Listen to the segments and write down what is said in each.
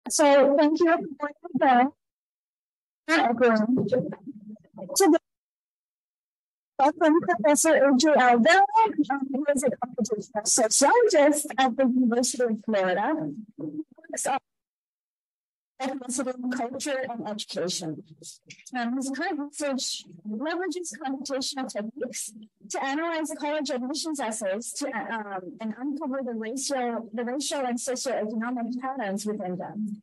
So thank you for the everyone. Today, welcome Professor Alvero, who is a computational sociologist at the University of Florida. Ethnicity, culture, and education. His current research leverages computational techniques to analyze college admissions essays and uncover the racial and socioeconomic patterns within them.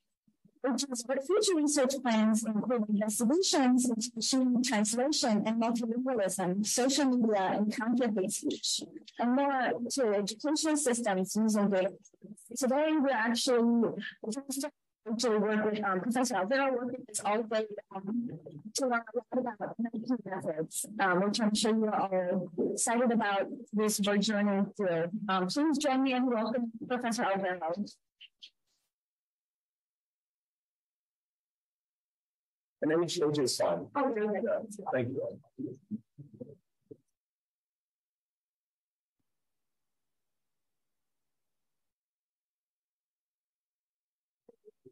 Which is what future research plans include investigations into machine translation and multilingualism, social media, and counter-hate speech, and more to educational systems using data. Today, we're actually work with Professor Alvero, working with all the way to learn a lot about NLP methods, which I'm sure you are excited about this journey through. Please join me in welcoming Professor Alvero. And any change is fine. Oh, really? Thank you.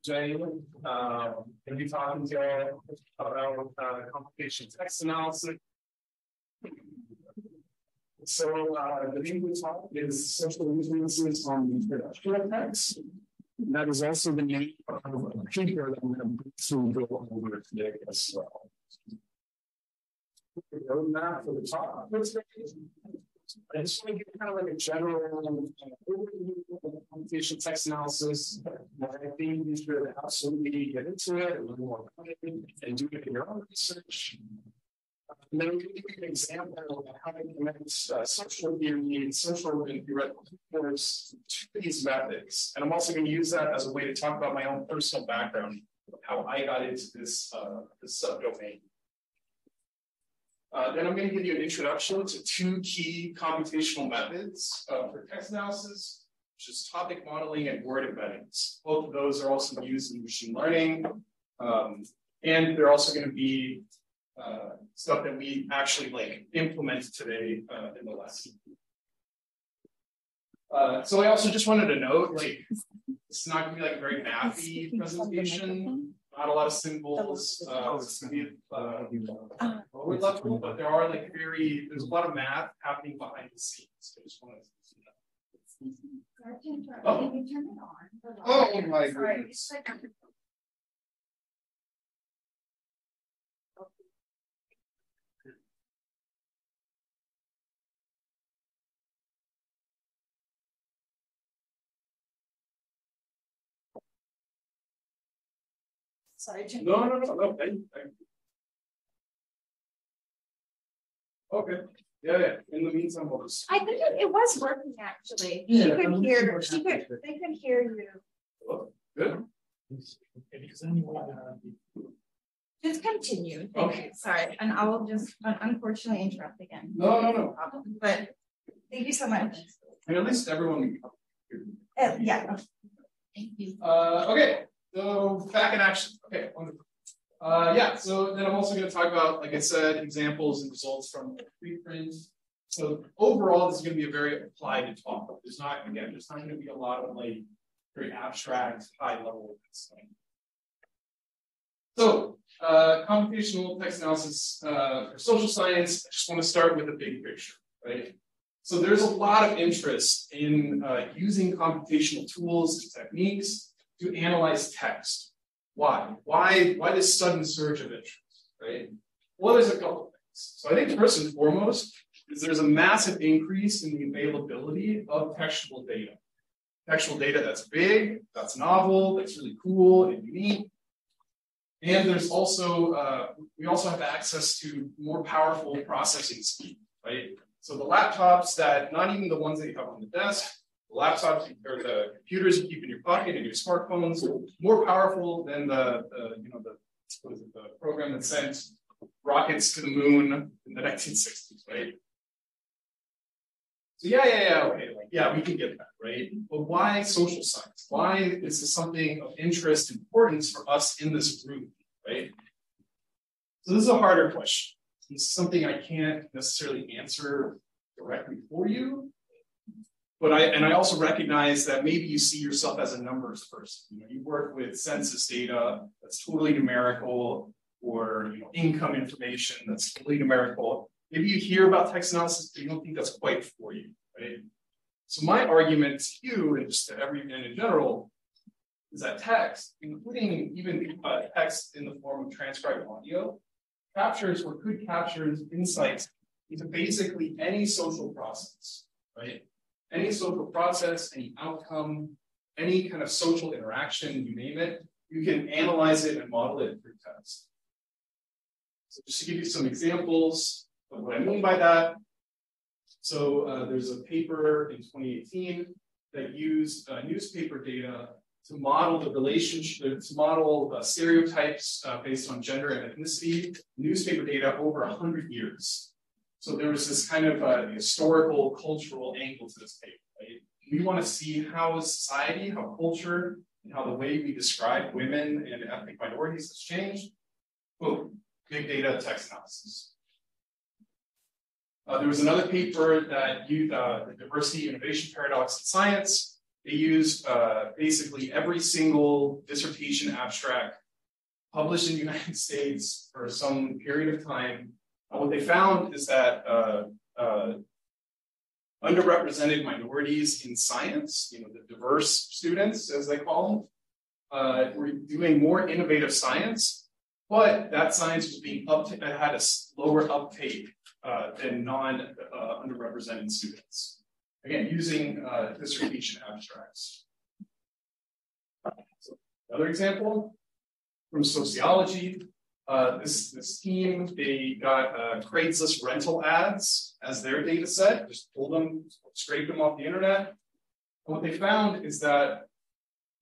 Today, I'll be talking to you about computational text analysis. So, the name we talk is social influences on the production of text. That is also the name of a paper that I'm going to go over today as well. The roadmap for the talk. I just want to give kind of like a general overview of computational text analysis. I think you should absolutely get into it, learn more about it, and do it in your own research. And then I'm going to give you an example of how to connect social theory and social and theoretical course to these methods. And I'm also going to use that as a way to talk about my own personal background, how I got into this subdomain. Then I'm going to give you an introduction to two key computational methods for text analysis, which is topic modeling and word embeddings. Both of those are also used in machine learning. And they're also going to be stuff that we actually implement today in the lesson. So I also just wanted to note, it's not going to be a very mathy presentation. Not a lot of symbols. It's going to be lower level, but there are there's a lot of math happening behind the scenes. So I just wanted to see that. Oh, can you turn it on? Oh my goodness. Sorry, No. Okay. Yeah. In the meantime, we'll just. I think it was working actually. Yeah, they could hear you. Oh, good. Just continue. Okay. Sorry, and I will just unfortunately interrupt again. No. But thank you so much. And at least everyone. Yeah. Thank you. Okay. So back in action. Okay, wonderful. So then I'm also going to talk about, like I said, examples and results from preprint. So overall, this is going to be a very applied talk. There's not going to be a lot of very abstract, high level stuff. So computational text analysis for social science, I just want to start with a big picture, right? So there's a lot of interest in using computational tools and techniques to analyze text. Why? Why this sudden surge of interest, right? Well, there's a couple of things. So I think first and foremost is there's a massive increase in the availability of textual data. Textual data that's big, that's novel, that's really cool and unique. And there's also, we also have access to more powerful processing speed, right? So the laptops that, not even the ones that you have on the desk, the laptops or the computers you keep in your pocket and your smartphones, more powerful than the program that sent rockets to the moon in the 1960s, right? So okay, we can get that, right? But why social science? Why is this something of interest, importance for us in this group, right? So this is a harder question. This is something I can't necessarily answer directly for you. But I also recognize that maybe you see yourself as a numbers person. You work with census data that's totally numerical, or income information that's totally numerical. Maybe you hear about text analysis, but you don't think that's quite for you, right? So my argument to you, and just to everyone in general, is that text, including even text in the form of transcribed audio, captures or could capture insights into basically any social process, right? Any social process, any outcome, any kind of social interaction, you name it, you can analyze it and model it through text. So just to give you some examples of what I mean by that. So there's a paper in 2018 that used newspaper data to model the relationship, to model stereotypes based on gender and ethnicity, newspaper data over 100 years. So there was this kind of historical, cultural angle to this paper, right? We want to see how society, how culture, and how the way we describe women and ethnic minorities has changed. Boom, big data text analysis. There was another paper that used the diversity innovation paradox in science. They used basically every single dissertation abstract published in the United States for some period of time. What they found is that underrepresented minorities in science, the diverse students, as they call them, were doing more innovative science, but that science was being had a lower uptake than non-underrepresented students. Again, using dissertation abstracts. So another example from sociology. This team, they got Craigslist rental ads as their data set, just pulled them, scraped them off the internet. And what they found is that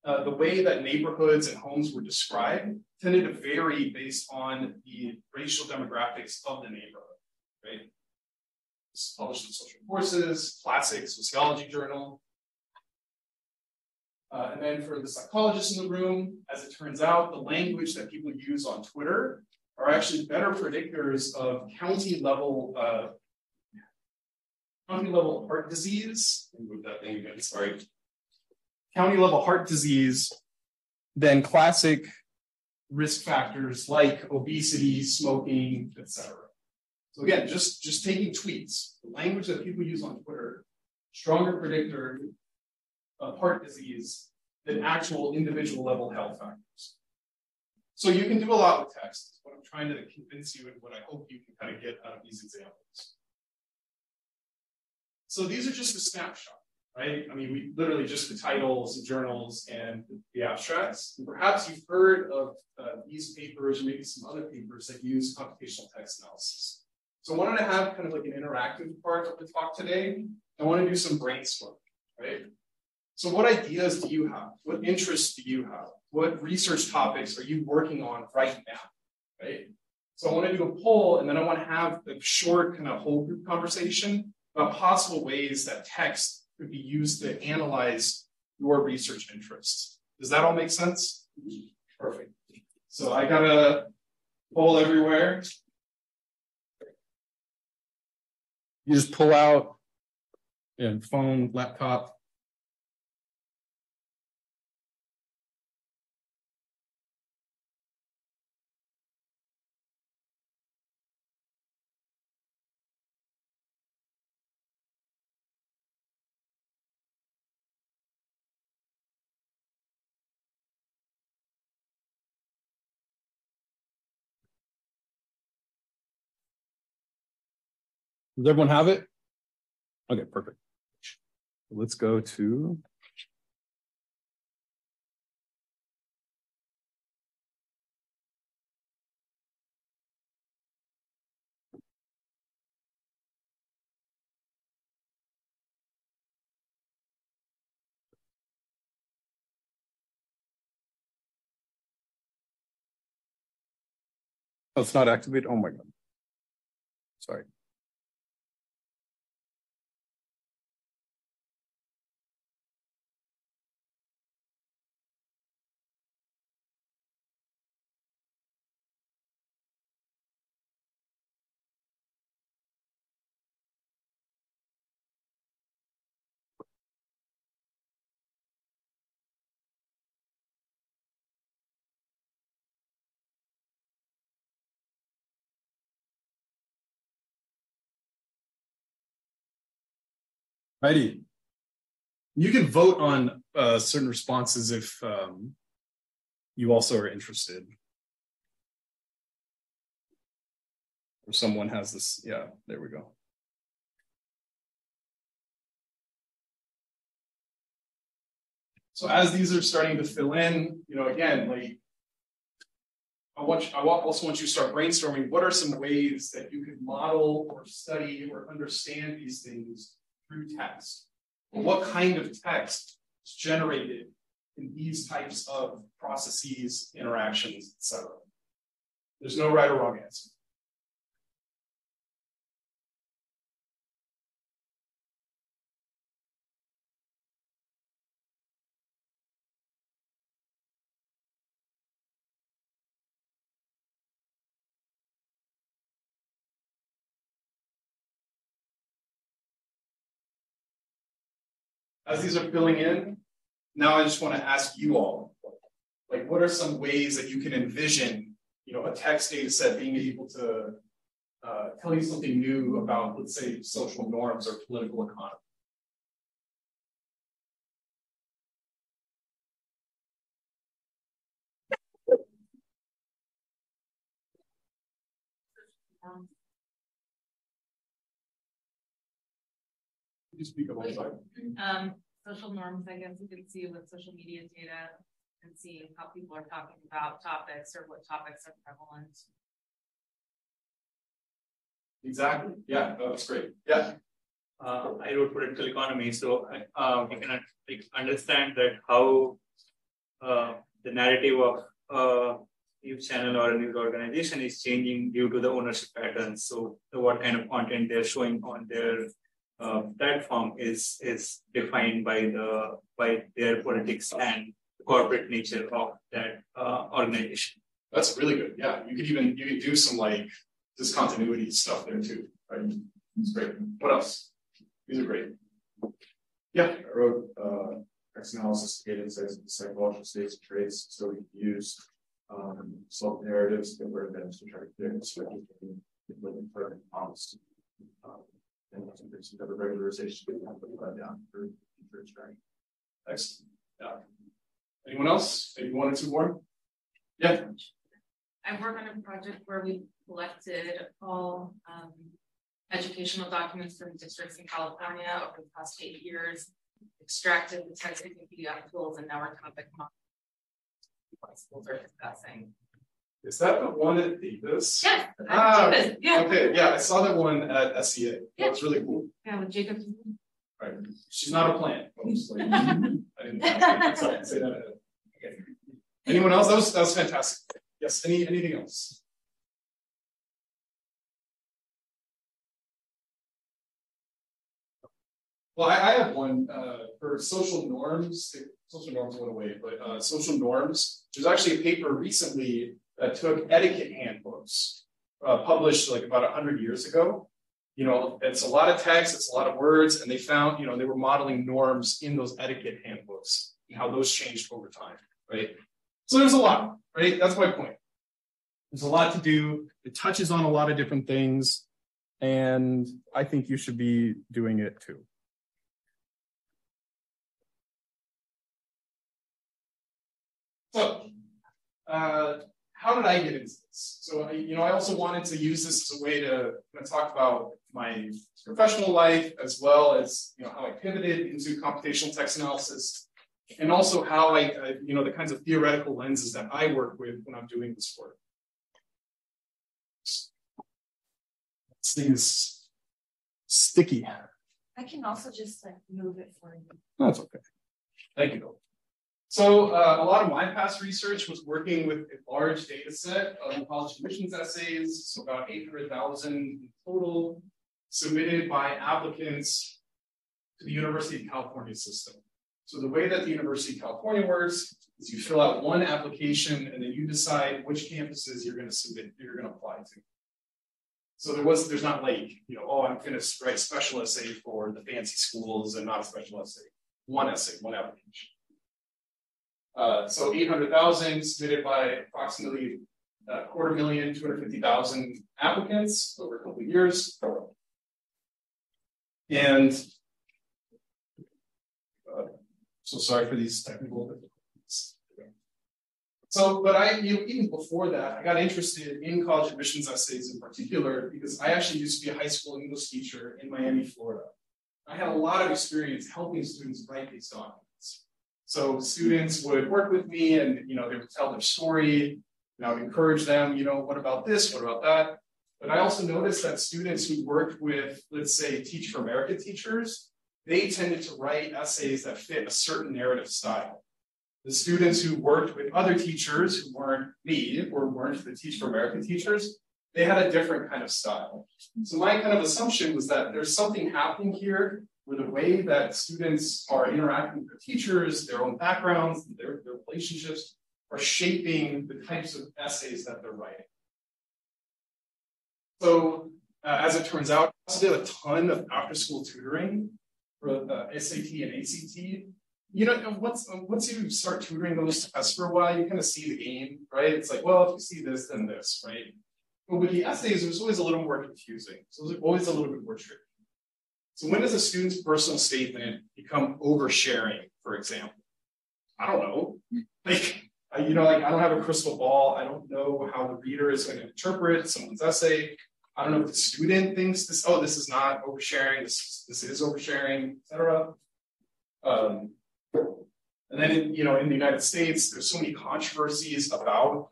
the way that neighborhoods and homes were described tended to vary based on the racial demographics of the neighborhood, right? It's published in Social Forces, classic sociology journal. And then for the psychologists in the room, as it turns out, the language that people use on Twitter are actually better predictors of county level heart disease. Let me move that thing again, sorry. County level heart disease than classic risk factors like obesity, smoking, etc. So again, just taking tweets, the language that people use on Twitter, stronger predictor of heart disease than actual individual level health factors. So you can do a lot with text. What I'm trying to convince you and what I hope you can kind of get out of these examples. So these are just a snapshot, right? I mean, we literally just the titles, the journals, and the abstracts. And perhaps you've heard of these papers or maybe some other papers that use computational text analysis. So I wanted to have kind of like an interactive part of the talk today. I want to do some brainstorming, right? So what ideas do you have? What interests do you have? What research topics are you working on right now, right? So I want to do a poll, and then I want to have a short kind of whole group conversation about possible ways that text could be used to analyze your research interests. Does that all make sense? Perfect. So I got a poll everywhere. You just pull out a phone, laptop. Does everyone have it? Okay, perfect. Let's go to. Oh, it's not activated. Oh my God. Sorry. Righty. You can vote on certain responses if you also are interested. Or someone has this, yeah, there we go. So as these are starting to fill in, again, like I also want you to start brainstorming what are some ways that you could model or study or understand these things through text. Well, what kind of text is generated in these types of processes, interactions, etc. There's no right or wrong answer. As these are filling in, now I just want to ask you all, like, what are some ways that you can envision, a text data set being able to tell you something new about, let's say, social norms or political economy? Could you speak up on that? Social norms, I guess you can see with social media data and see how people are talking about topics or what topics are prevalent. Exactly. Yeah, that's great. Yeah. I wrote political economy, so we can understand that how the narrative of a news channel or a news organization is changing due to the ownership patterns. So what kind of content they're showing on their platform is defined by their politics and the corporate nature of that organization. That's really good. Yeah, you can do some like discontinuity stuff there too. Right? It's great. What else? These are great. Yeah, I wrote text analysis to get insights into psychological states and traits, so we can use self-narratives that were events to try to predict speculating, living for honest. And some type of regularization we can put that down for future extraction. Excellent. Yeah. Anyone else? Maybe one or two more? Yeah. I work on a project where we collected all educational documents from districts in California over the past 8 years, extracted the text into PDF tools, and now we're topic modeling. Schools are discussing. Is that the one at Davis? Yeah. Yeah. Okay. Yeah, I saw that one at SEA. Yeah. That's really cool. Yeah, with Jacob. Right. She's not a plant. I didn't say that. Okay. Anyone else? That was fantastic. Yes. Anything else? Well, I have one for social norms. Social norms went away, but social norms. There's actually a paper recently that took etiquette handbooks, published like about 100 years ago. It's a lot of text, it's a lot of words, and they found, they were modeling norms in those etiquette handbooks and how those changed over time, right? So there's a lot, right? That's my point. There's a lot to do. It touches on a lot of different things, and I think you should be doing it too. So, how did I get into this? So, I also wanted to use this as a way to talk about my professional life, as well as, how I pivoted into computational text analysis, and also how the kinds of theoretical lenses that I work with when I'm doing this work. This thing is sticky. I can also just move it for you. That's okay. Thank you. So a lot of my past research was working with a large data set of college admissions essays, so about 800,000 in total, submitted by applicants to the University of California system. So the way that the University of California works is you fill out one application and then you decide which campuses you're going to submit, you're going to apply to. So there's not like, I'm going to write special essay for the fancy schools and not a special essay. One essay, one application. So 800,000 submitted by approximately 250,000 applicants over a couple of years. And So sorry for these technical difficulties. So, but even before that, I got interested in college admissions essays in particular because I actually used to be a high school English teacher in Miami, Florida. I had a lot of experience helping students write these documents. So students would work with me and, they would tell their story, and I would encourage them, what about this? What about that? But I also noticed that students who worked with, let's say, Teach for America teachers, they tended to write essays that fit a certain narrative style. The students who worked with other teachers who weren't me or weren't the Teach for America teachers, they had a different kind of style. So my kind of assumption was that there's something happening here where the way that students are interacting with their teachers, their own backgrounds, their relationships are shaping the types of essays that they're writing. So as it turns out, I also did a ton of after-school tutoring for SAT and ACT. Once you start tutoring those tests for a while, you kind of see the game, right? It's like, well, if you see this, then this, right? But with the essays, it was always a little more confusing. So it was always a little bit more tricky. So when does a student's personal statement become oversharing, for example? I don't know. I don't have a crystal ball. I don't know how the reader is going to interpret someone's essay. I don't know if the student thinks this is not oversharing, this is oversharing, etc. And then, in the United States, there's so many controversies about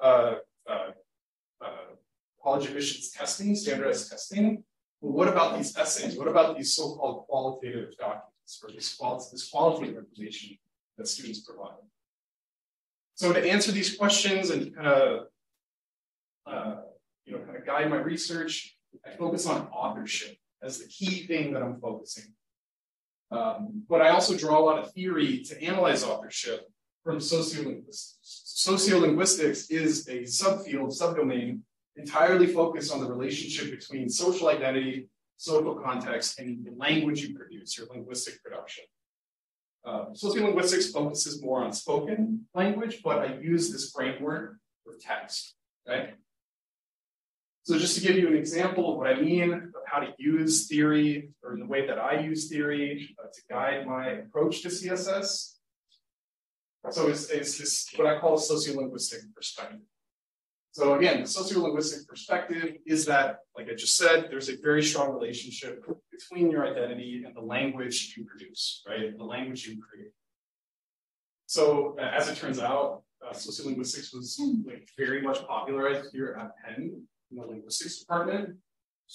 college admissions testing, standardized testing. Well, what about these essays? What about these so-called qualitative documents or this qualitative information that students provide? So to answer these questions and kind of guide my research, I focus on authorship as the key thing that I'm focusing. But I also draw a lot of theory to analyze authorship from sociolinguistics. Sociolinguistics is a subdomain, entirely focused on the relationship between social identity, social context, and the language you produce, your linguistic production. Sociolinguistics focuses more on spoken language, but I use this framework for text, right? So just to give you an example of what I mean, of how to use theory, or the way that I use theory to guide my approach to CSS. So it's this, what I call a sociolinguistic perspective. So again, the sociolinguistic perspective is that, like I just said, there's a very strong relationship between your identity and the language you produce, right? The language you create. So as it turns out, sociolinguistics was very much popularized here at Penn in the linguistics department,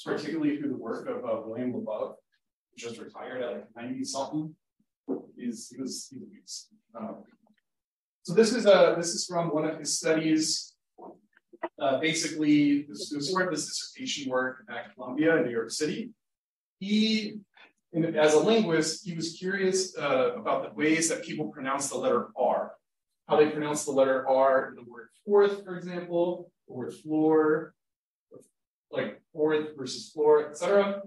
particularly through the work of William LeBeau, who just retired at 90-something. So this is from one of his studies. Basically, this was sort of his dissertation work at Columbia in New York City. As a linguist, he was curious about the ways that people pronounce the letter R. How they pronounce the letter R in the word fourth, for example, the word floor, like fourth versus floor, etc.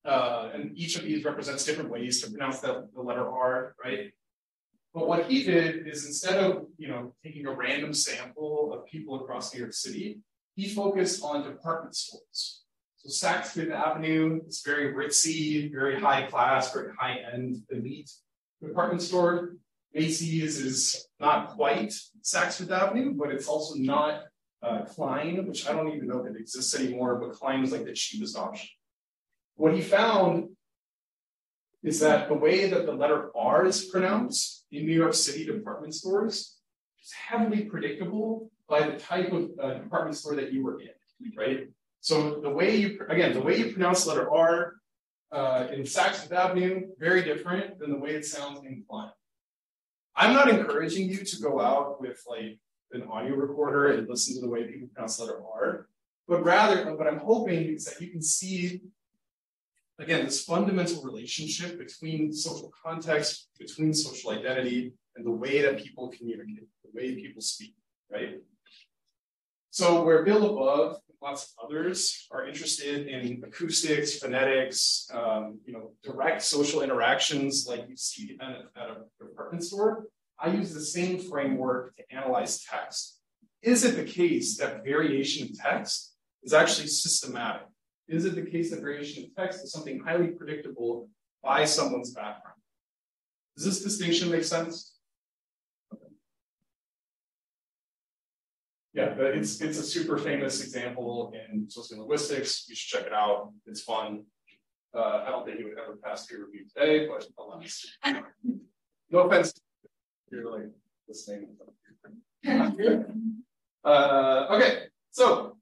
And each of these represents different ways to pronounce the letter R, right? But what he did is, instead of taking a random sample of people across New York City, he focused on department stores. So Saks Fifth Avenue is very ritzy, very high class, very high end, elite department store. Macy's is not quite Saks Fifth Avenue, but it's also not Klein, which I don't even know if it exists anymore, but Klein is like the cheapest option. What he found is that the way that the letter R is pronounced in New York City department stores is heavily predictable by the type of department store that you were in, right? So the way you pronounce the letter R in Saks Fifth Avenue, very different than the way it sounds in Klein. I'm not encouraging you to go out with like an audio recorder and listen to the way people pronounce the letter R, but rather what I'm hoping is that you can see, again, this fundamental relationship between social context, between social identity, and the way that people communicate, the way people speak, right? So where Bill above and lots of others are interested in acoustics, phonetics, direct social interactions like you see at a department store, I use the same framework to analyze text. Is it the case that variation in text is actually systematic? Is it the case that variation in text is something highly predictable by someone's background? Does this distinction make sense? Yeah, it's a super famous example in sociolinguistics. You should check it out. It's fun. I don't think it would ever pass peer review today, but alas. No offense if you're like listening. Okay, so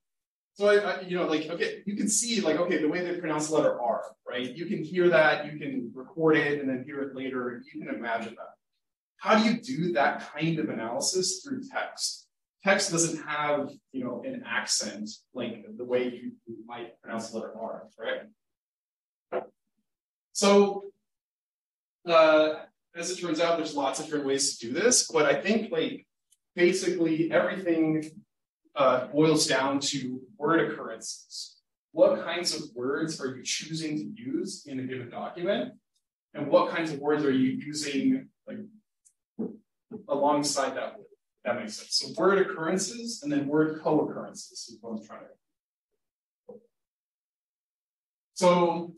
I you know, like, okay, you can see, like, okay, the way they pronounce the letter R, right? You can hear that, you can record it and then hear it later. You can imagine that. How do you do that kind of analysis through text? Text doesn't have, you know, an accent like the way you might pronounce the letter R, right? So, as it turns out, there's lots of different ways to do this, but I think, like, basically everything boils down to word occurrences. What kinds of words are you choosing to use in a given document? And what kinds of words are you using, like, alongside that word? That makes sense. So word occurrences and then word co-occurrences is what I'm trying to. So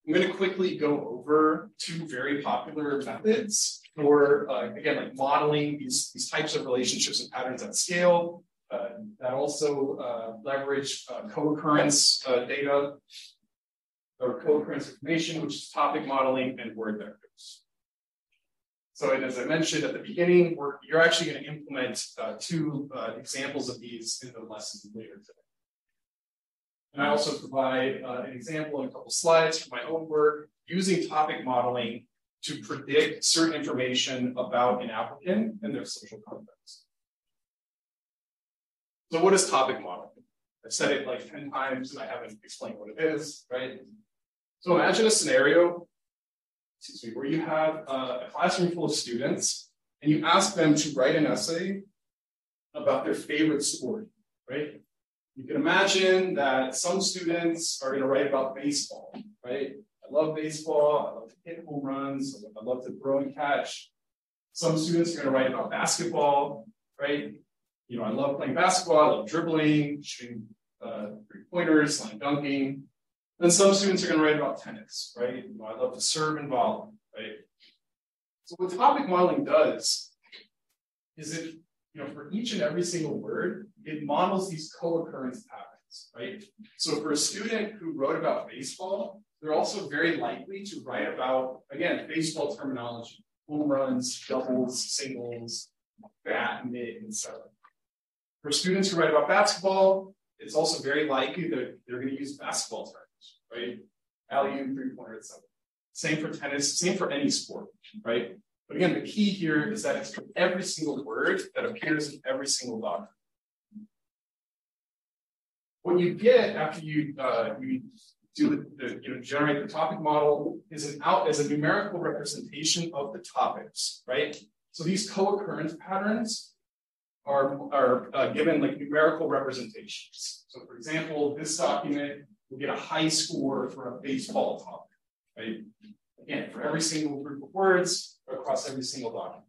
I'm going to quickly go over two very popular methods for, again, like modeling these types of relationships and patterns at scale that also leverage co-occurrence data or co-occurrence information, which is topic modeling and word vectors. So, and as I mentioned at the beginning, you're actually going to implement two examples of these in the lesson later today. And I also provide an example and a couple slides from my own work using topic modeling to predict certain information about an applicant and their social context. So what is topic modeling? I've said it like 10 times and I haven't explained what it is, right? So imagine a scenario, where you have a classroom full of students and you ask them to write an essay about their favorite sport, right? You can imagine that some students are going to write about baseball, right? I love baseball, I love to hit home runs, I love to throw and catch. Some students are going to write about basketball, right? You know, I love playing basketball, I love dribbling, shooting three-pointers, slam dunking. Then some students are going to write about tennis, right? You know, I love to serve and volley, right? So what topic modeling does is it, you know, for each and every single word, it models these co-occurrence patterns, right? So for a student who wrote about baseball, they're also very likely to write about, again, baseball terminology, home runs, doubles, singles, bat, mid, etc. For students who write about basketball, it's also very likely that they're going to use basketball terms, right? Alley-oop, three-pointer, etc. Same for tennis, same for any sport, right? But again, the key here is that it's for every single word that appears in every single document. What you get after you generate the topic model is a numerical representation of the topics, right? So these co-occurrence patterns are given like numerical representations. So for example, this document will get a high score for a baseball topic, right? Again, for every single group of words across every single document.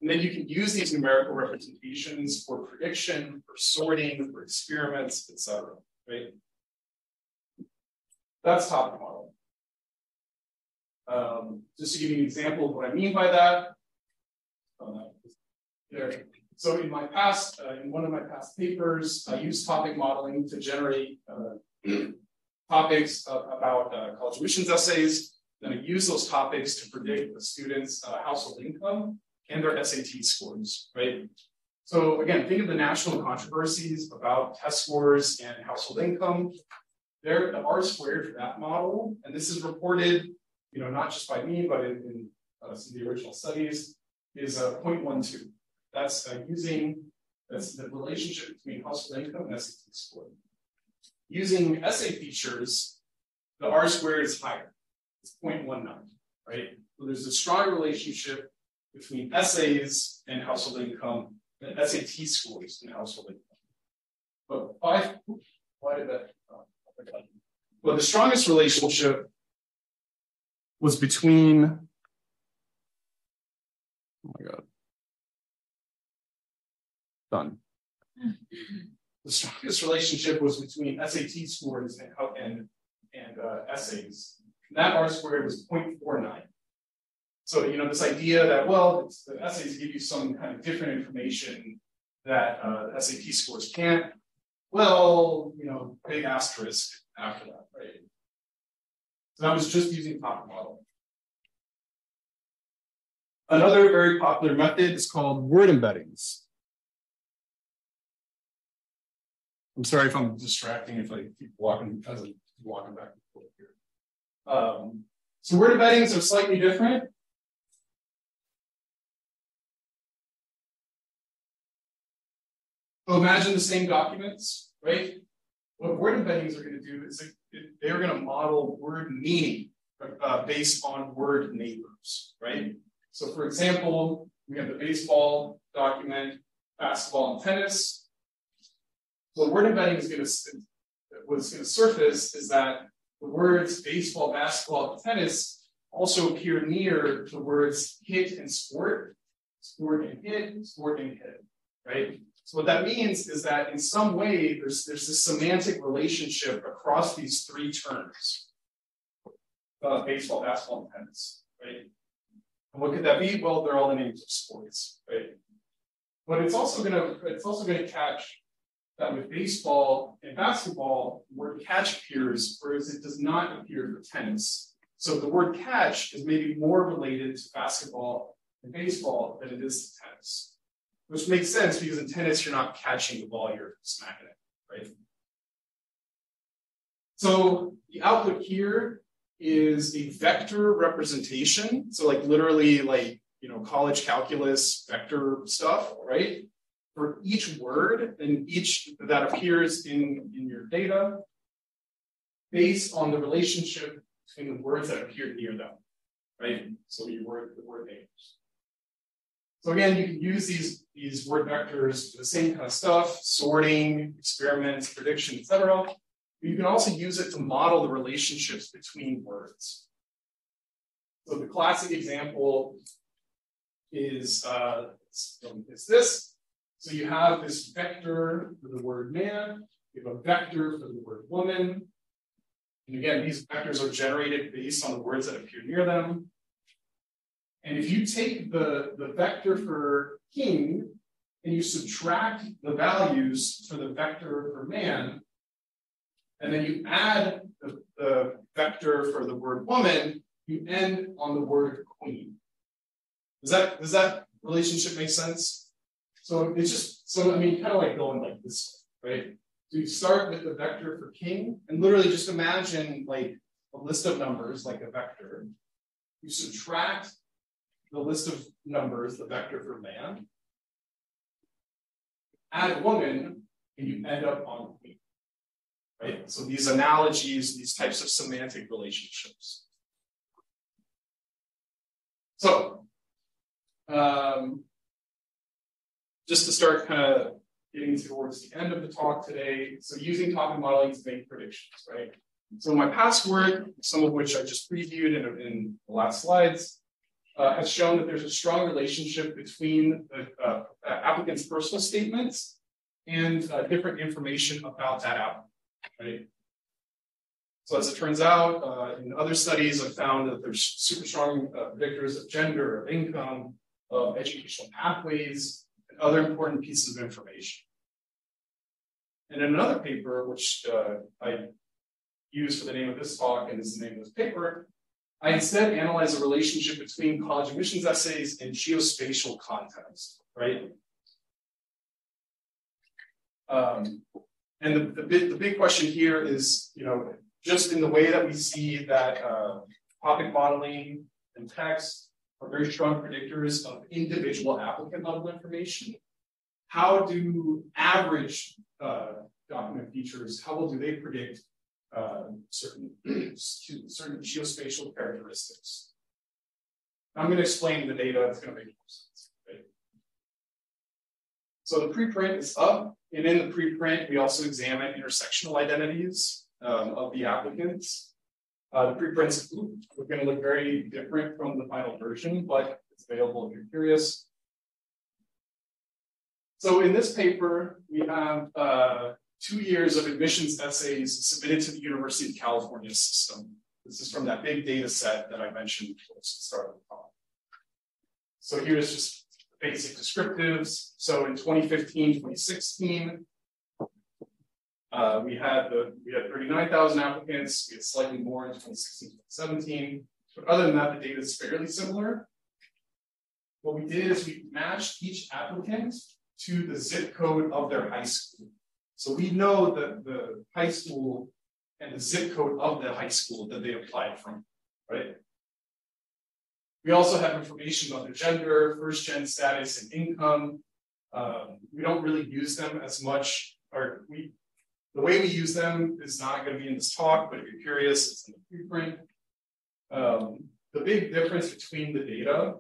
And then you can use these numerical representations for prediction, for sorting, for experiments, etc. Right? That's topic modeling. Just to give you an example of what I mean by that. So in my past, in one of my past papers, I used topic modeling to generate topics about college admissions essays. Then I use those topics to predict the students' household income and their SAT scores, right? So again, think of the national controversies about test scores and household income. There, the R squared for that model, and this is reported, you know, not just by me, but in some of the original studies, is 0.12. That's that's the relationship between household income and SAT score. Using essay features, the R squared is higher. It's 0.19, right? So there's a strong relationship between essays and household income, and SAT scores and household income. But why did that? Well, the strongest relationship was between, oh my God. Done. The strongest relationship was between SAT scores and essays And that R squared was 0.49. So, this idea that, well, the essays give you some kind of different information that SAT scores can't, well, big asterisk after that, right? So that was just using topic modeling. Another very popular method is called word embeddings. I'm sorry if I'm distracting if I keep walking as I'm walking back and forth here. So word embeddings are slightly different. So imagine the same documents, right? What word embeddings are going to do is they're going to model word meaning based on word neighbors, right? So for example, we have the baseball document, basketball and tennis. What word embedding was going to surface is that the words baseball, basketball, and tennis also appear near the words hit and sport and hit, sport and hit, right? So what that means is that in some way, there's this semantic relationship across these three terms, baseball, basketball, and tennis, right? And what could that be? Well, they're all the names of sports, right? But it's also gonna catch that with baseball and basketball, the word catch appears, whereas it does not appear for tennis. So the word catch is maybe more related to basketball and baseball than it is to tennis. Which makes sense because in tennis, you're not catching the ball, you're smacking it, right? So the output here is a vector representation. So literally college calculus vector stuff, right? For each word and each that appears in your data based on the relationship between the words that appear near them, right? So the word neighbors. So again, you can use these word vectors for the same kind of stuff, sorting, experiments, prediction, etc. But you can also use it to model the relationships between words. So the classic example is this. So you have this vector for the word man, you have a vector for the word woman. And again, these vectors are generated based on the words that appear near them. And if you take the vector for king and you subtract the values for the vector for man, and then you add the vector for the word woman, you end on the word queen. Does that relationship make sense? So it's kind of like going like this, right? So you start with the vector for king, and literally just imagine like a list of numbers, like a vector. You subtract the list of numbers, the vector for man, add woman, and you end up on queen, right? So these analogies, these types of semantic relationships. So, just to start kind of getting towards the end of the talk today, so using topic modeling to make predictions, right? So my past work, some of which I just previewed in the last slides, has shown that there's a strong relationship between the applicant's personal statements and different information about that applicant, right? So as it turns out, in other studies, I've found that there's super strong predictors of gender, of income, of educational pathways, and other important pieces of information. And in another paper, which I used for the name of this talk and is the name of this paper, I instead analyze the relationship between college admissions essays and geospatial context, right? And the big question here is, just in the way that we see that topic modeling and text are very strong predictors of individual applicant level information, how do average document features, how well do they predict certain geospatial characteristics? I'm going to explain the data. It's going to make more sense. Right? So the preprint is up, and in the preprint, we also examine intersectional identities of the applicants. The preprints are going to look very different from the final version, but it's available if you're curious. So in this paper, we have 2 years of admissions essays submitted to the University of California system, This is from that big data set that I mentioned at the start of the talk. So here's just basic descriptives. So in 2015, 2016, we had 39,000 applicants. We had slightly more in 2016, 2017. But other than that, the data is fairly similar. What we did is we matched each applicant to the zip code of their high school. So we know that the high school and the zip code of the high school that they applied from, right? We also have information about their gender, first-gen status, and income. We don't really use them as much, the way we use them is not going to be in this talk, but if you're curious, it's in the preprint. The big difference between the data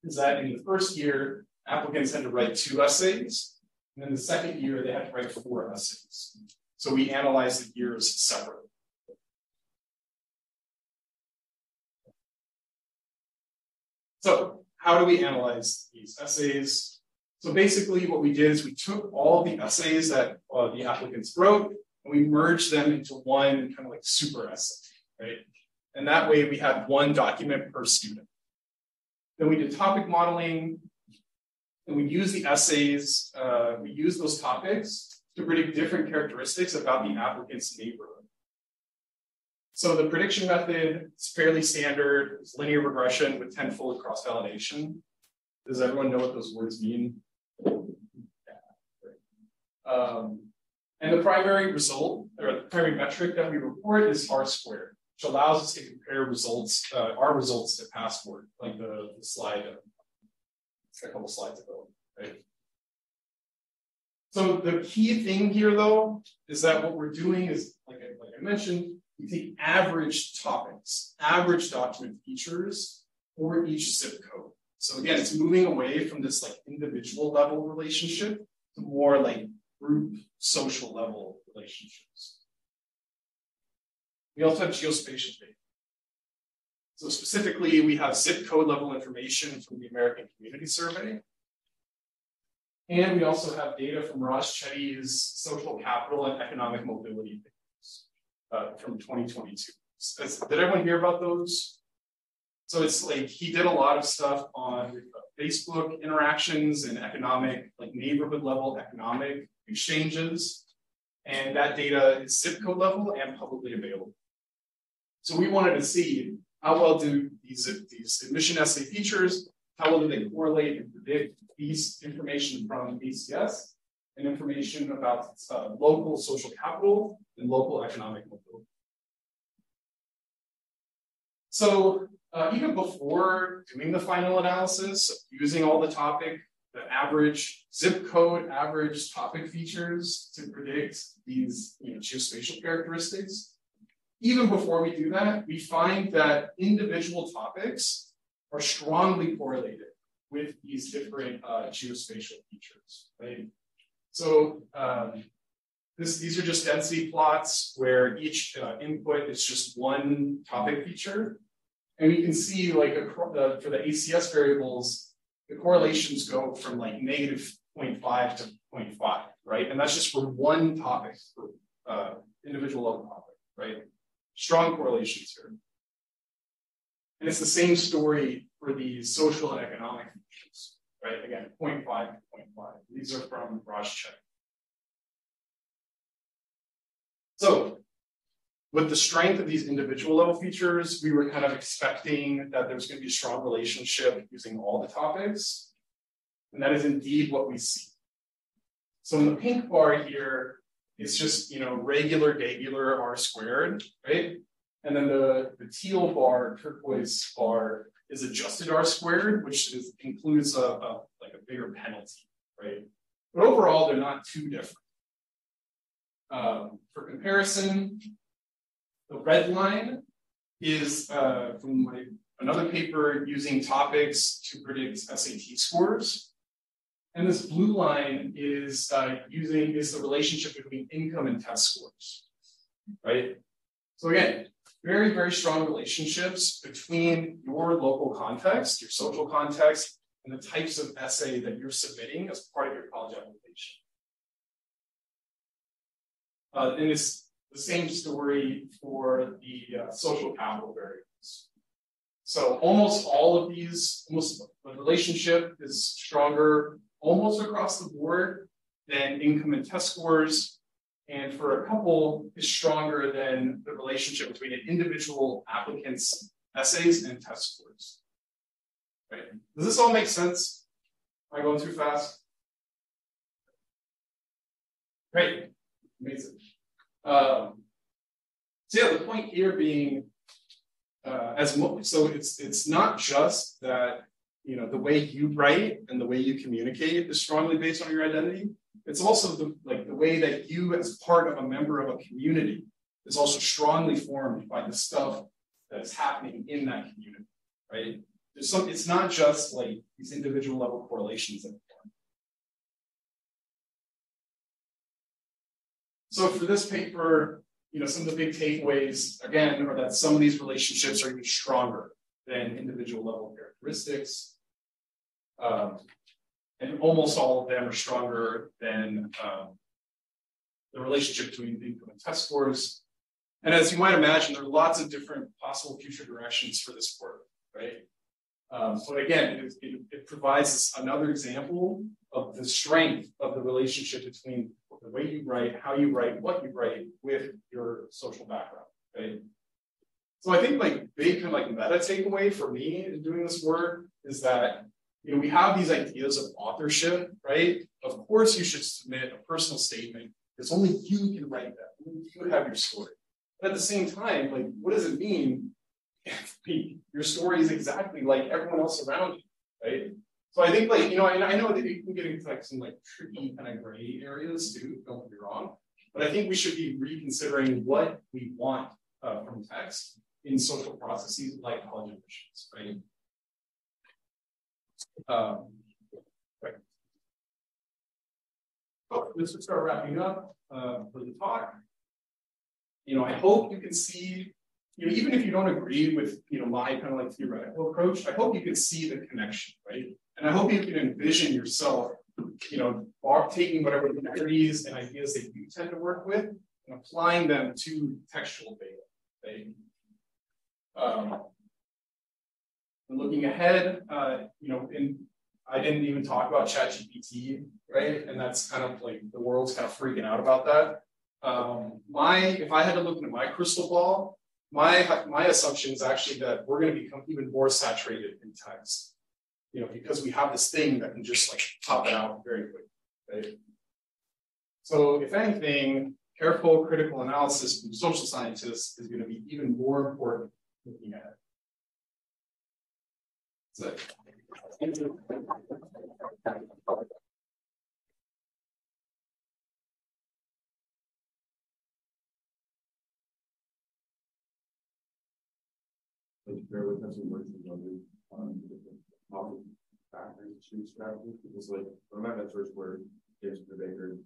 is that in the first year, applicants had to write 2 essays, and then the second year, they had to write 4 essays. So we analyze the years separately. So how do we analyze these essays? So basically what we did is we took all the essays that the applicants wrote and we merged them into one kind of like super essay, right? And that way we had one document per student. Then we did topic modeling and we used the essays, we used those topics to predict different characteristics about the applicant's neighborhood. So the prediction method is fairly standard. It's linear regression with tenfold cross-validation. Does everyone know what those words mean? And the primary result, or the primary metric that we report is R-squared, which allows us to compare results, our results to passport, like the slide a couple slides ago, right? So the key thing here, though, is that what we're doing is, like I mentioned, we take average topics, average document features for each zip code. So again, it's moving away from this like individual level relationship to more like group social level relationships. We also have geospatial data. So specifically, we have zip code level information from the American Community Survey. And we also have data from Ross Chetty's social capital and economic mobility papers from 2022. Did everyone hear about those? So it's like he did a lot of stuff on Facebook interactions and economic, like neighborhood level economic exchanges. And that data is zip code level and publicly available. So we wanted to see how well do these admission essay features, how well do they correlate and predict these information from ACS and information about local social capital and local economic mobility. So even before doing the final analysis, using all the average zip code, average topic features to predict these geospatial characteristics, even before we do that, we find that individual topics are strongly correlated with these different geospatial features, right? So these are just density plots where each input is just one topic feature. And you can see like for the ACS variables, the correlations go from like -0.5 to 0.5, right? And that's just for one topic, for individual level topic, right? Strong correlations here. And it's the same story for the social and economic features, right? Again, 0.5 to 0.5. These are from Ross-Chetty. So with the strength of these individual level features, we were kind of expecting that there was going to be a strong relationship using all the topics. And that is indeed what we see. So in the pink bar here, it's just, regular, degular R-squared, right? And then the teal bar, turquoise bar is adjusted R-squared, which includes a bigger penalty, right? But overall, they're not too different. For comparison, the red line is from another paper using topics to predict SAT scores. And this blue line is the relationship between income and test scores, right? So again, very, very strong relationships between your local context, your social context, and the types of essay that you're submitting as part of your college application. And The same story for the social capital variables. So almost all of these, almost the relationship is stronger almost across the board than income and test scores. And for a couple is stronger than the relationship between an individual applicant's essays and test scores. Right? Does this all make sense? Am I going too fast? Great, amazing. So yeah, the point here being, so it's not just that the way you write and the way you communicate is strongly based on your identity. It's also the way that you, as part of a member of a community, is also strongly formed by the stuff that is happening in that community, right? It's not just like these individual level correlations that form. So for this paper, some of the big takeaways, again, are that some of these relationships are even stronger than individual level characteristics. And almost all of them are stronger than the relationship between income and test scores. And as you might imagine, there are lots of different possible future directions for this work, right? But again, it provides us another example of the strength of the relationship between the way you write, how you write, what you write with your social background, right? So I think big kind of meta takeaway for me in doing this work is that we have these ideas of authorship, right? Of course, you should submit a personal statement because only you can write that. Only you have your story. But at the same time, what does it mean if your story is exactly like everyone else around you, right? So I think and I know that you can get into some tricky kind of gray areas too, don't get me wrong. But I think we should be reconsidering what we want from text in social processes like college admissions, right? Right. So let's just start wrapping up for the talk. I hope you can see, even if you don't agree with, my kind of theoretical approach, I hope you can see the connection, right? And I hope you can envision yourself, taking whatever theories and ideas that you tend to work with and applying them to textual data, right? And looking ahead, and I didn't even talk about ChatGPT, right? And that's kind of the world's kind of freaking out about that. If I had to look into my crystal ball, my assumption is actually that we're going to become even more saturated in text, because we have this thing that can just pop it out very quickly, right? So if anything, careful critical analysis from social scientists is going to be even more important looking ahead. So, thank you. Bear with us and work on different factors to strategy because one of my mentors were James Baker.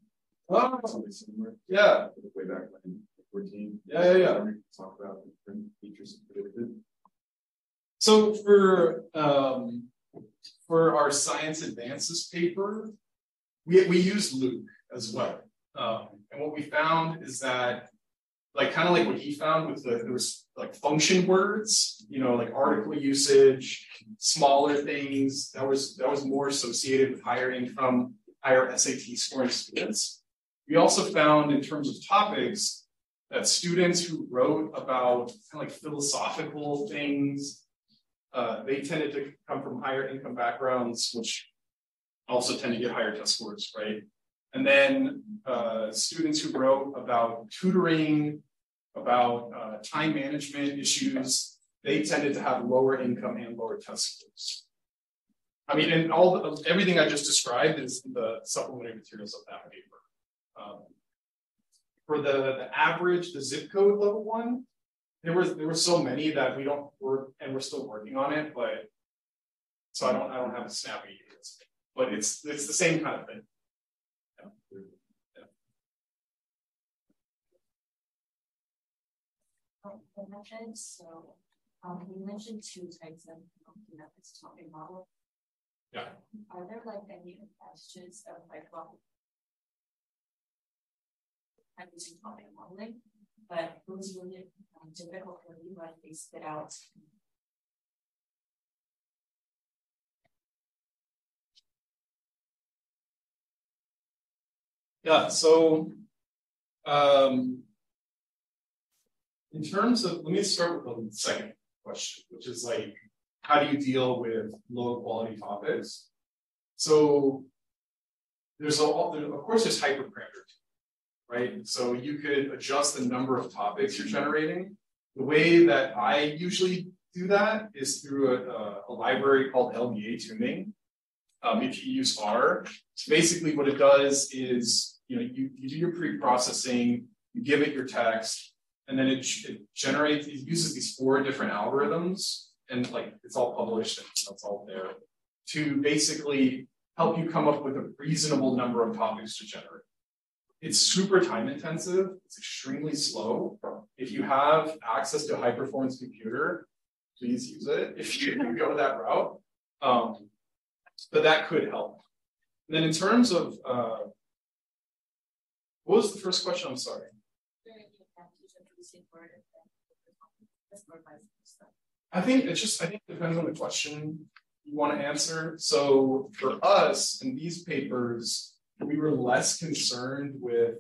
Oh, something similar. Yeah. Way back in 14. Yeah. Talk about different features predicted. So for our science advances paper, we used Luke as well. And what we found is that kind of what he found with there was function words, article usage, smaller things that was more associated with higher income, higher SAT scoring students. We also found in terms of topics that students who wrote about kind of philosophical things, they tended to come from higher income backgrounds, which also tend to get higher test scores, right? And then students who wrote about tutoring, about time management issues, they tended to have lower income and lower test scores. I mean, and everything I just described is in the supplementary materials of that paper. For the average, the zip code level one, there were so many that we don't work, and we're still working on it, but so I don't have a snappy answer, but it's the same kind of thing. Methods. So you mentioned two types of methods, topic model. Yeah. Are there any advantages of using topic modeling? but it was really difficult for me when they spit out. Yeah, so in terms of, let me start with the second question, which is like, how do you deal with low quality topics? So of course there's hyperparameter, right? So you could adjust the number of topics you're generating. The way that I usually do that is through a library called LBA tuning. If you use R, so basically what it does is, you do your pre-processing, you give it your text, and then it uses these 4 different algorithms, and like it's all published and it's all there, to basically help you come up with a reasonable number of topics to generate. It's super time intensive, it's extremely slow. If you have access to a high performance computer, please use it if you go that route. But that could help. And then in terms of, what was the first question? I'm sorry. I think it depends on the question you want to answer. So for us in these papers, we were less concerned with,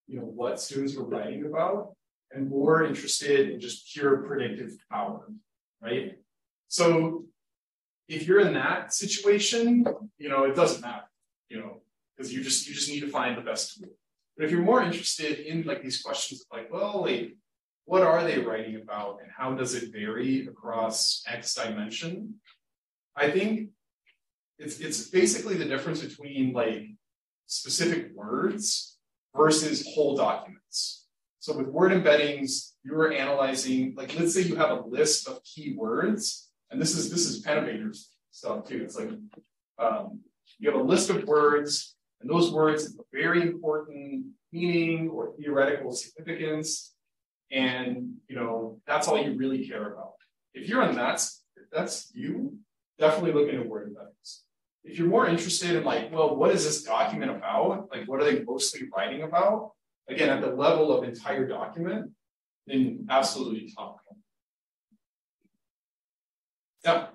what students were writing about, and more interested in just pure predictive power, right? So if you're in that situation, it doesn't matter, because you just need to find the best tool. But if you're more interested in like these questions of like, well, like, what are they writing about and how does it vary across X dimension? I think it's basically the difference between like specific words versus whole documents. So with word embeddings, you're analyzing, like, let's say you have a list of keywords, and this is Pennovator's stuff too. It's like you have a list of words, and those words have a very important meaning or theoretical significance, and that's all you really care about. If you're on that's you, definitely look into word embeddings. If you're more interested in like, well, what is this document about? Like, what are they mostly writing about? Again, at the level of entire document, then absolutely top. Yeah.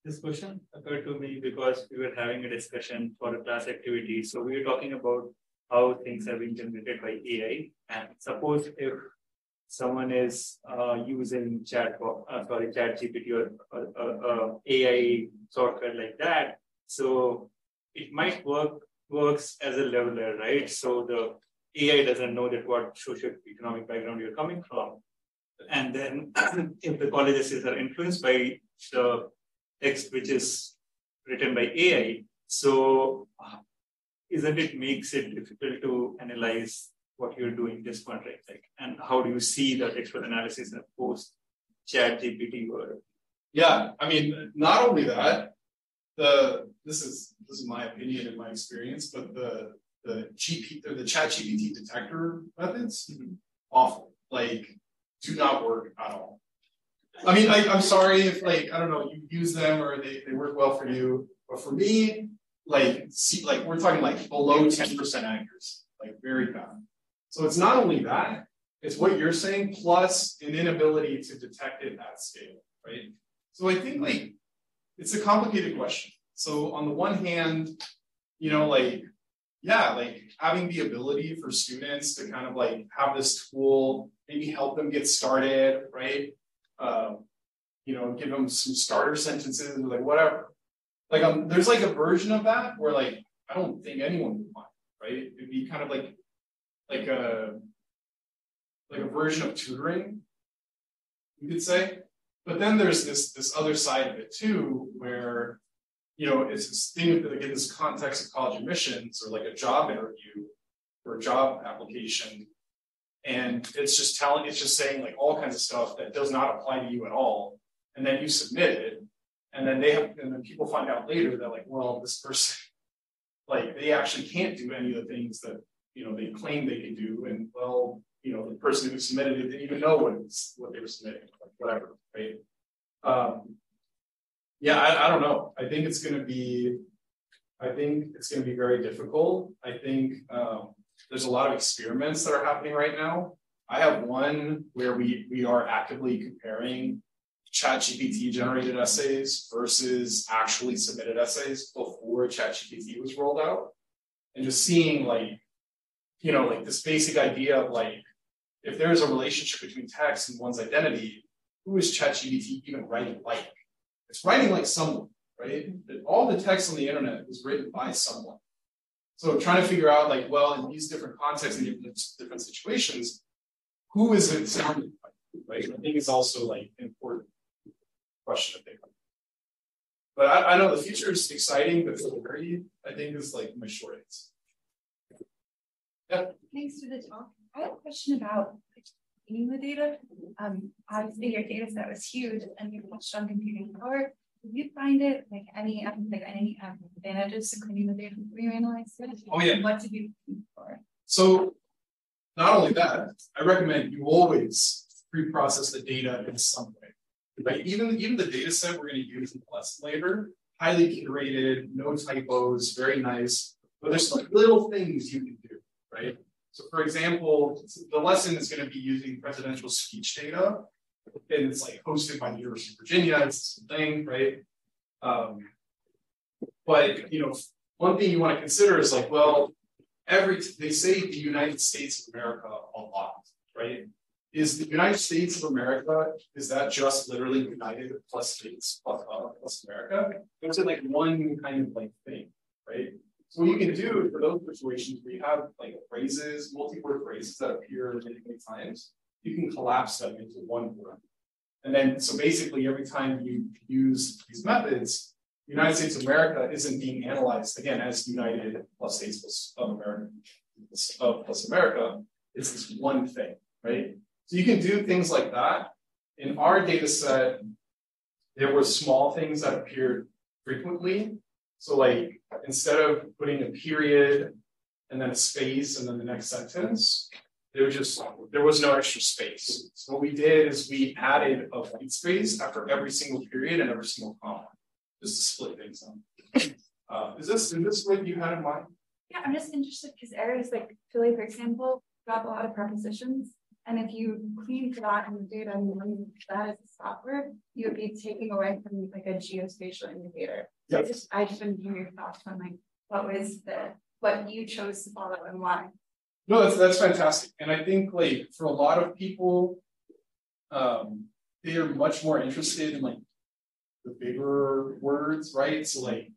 This question occurred to me because we were having a discussion for a class activity. So we were talking about how things have been generated by AI. And suppose if someone is using ChatGPT or AI software like that, so it might works as a leveler, right? So the AI doesn't know that what socioeconomic background you're coming from. And then if the college essays are influenced by the text which is written by AI, so isn't it makes it difficult to analyze what you're doing this one, right? Like, and how do you see the textual analysis in a post ChatGPT world? Yeah, I mean, not only that, this is my opinion and my experience, but the ChatGPT detector methods, awful. Like, do not work at all. I mean, I'm sorry if like, I don't know, you use them or they work well for you, but for me, like we're talking like below 10% accuracy, like very bad. So it's not only that, it's what you're saying plus an inability to detect it at scale, right? So I think like it's a complicated question. So on the one hand, like having the ability for students to kind of like have this tool, maybe help them get started, right? Give them some starter sentences, like whatever. Like there's like a version of that where like I don't think anyone would mind, right? It'd be kind of like a version of tutoring, you could say. But then there's this other side of it too, where it's this thing like in this context of college admissions or like a job interview or a job application, and it's just saying like all kinds of stuff that does not apply to you at all, and then you submit it, and then people find out later that like, well, this person like they actually can't do any of the things that they claim they can do, and well, the person who submitted it didn't even know what they were submitting, like whatever, right? I don't know. I think it's going to be very difficult. I think there's a lot of experiments that are happening right now. I have one where we are actively comparing ChatGPT generated essays versus actually submitted essays before ChatGPT was rolled out. And just seeing like this basic idea of like, if there is a relationship between text and one's identity, who is ChatGPT even writing like? It's writing like someone, right? All the text on the internet was written by someone. So trying to figure out like, well, in these different contexts and different situations, who is it sounding like, right? I think it's also like an important question to think of. But I know the future is exciting, but the very, I think, is like my short answer. Yeah. Thanks for the talk. I have a question about cleaning the data. Obviously, your data set was huge, and you touched on computing power. Did you find it like any advantages to cleaning the data before you analyzed it? Oh yeah. What did you look for? So not only that, I recommend you always pre-process the data in some way. Right? Even the data set we're going to use in the lesson later, highly curated, no typos, very nice. But there's like little things you can do, right? So for example, the lesson is going to be using presidential speech data, and it's like hosted by the University of Virginia. It's the thing, right? But one thing you want to consider is like, well, they say the United States of America a lot, right? Is the United States of America, is that just literally United plus States plus America? There's like one kind of like thing, right? So what you can do for those situations where you have like phrases, multi-word phrases that appear many, many times, you can collapse them into one word. And then, so basically every time you use these methods, the United States of America isn't being analyzed again as United plus States plus America plus America. It's this one thing, right? So you can do things like that. In our data set, there were small things that appeared frequently. So like instead of putting a period and then a space and then the next sentence, there was no extra space. So what we did is we added a white space after every single period and every single comma, just to split things up. Is this what you had in mind? Yeah, I'm just interested because areas like Philly, for example, got a lot of prepositions. And if you clean for that in the data and you use that as a software, you would be taking away from like a geospatial indicator. So Yes. I just want to hear your thoughts on like what you chose to follow and why. No, that's fantastic. And I think like for a lot of people, they are much more interested in like the bigger words, right? So like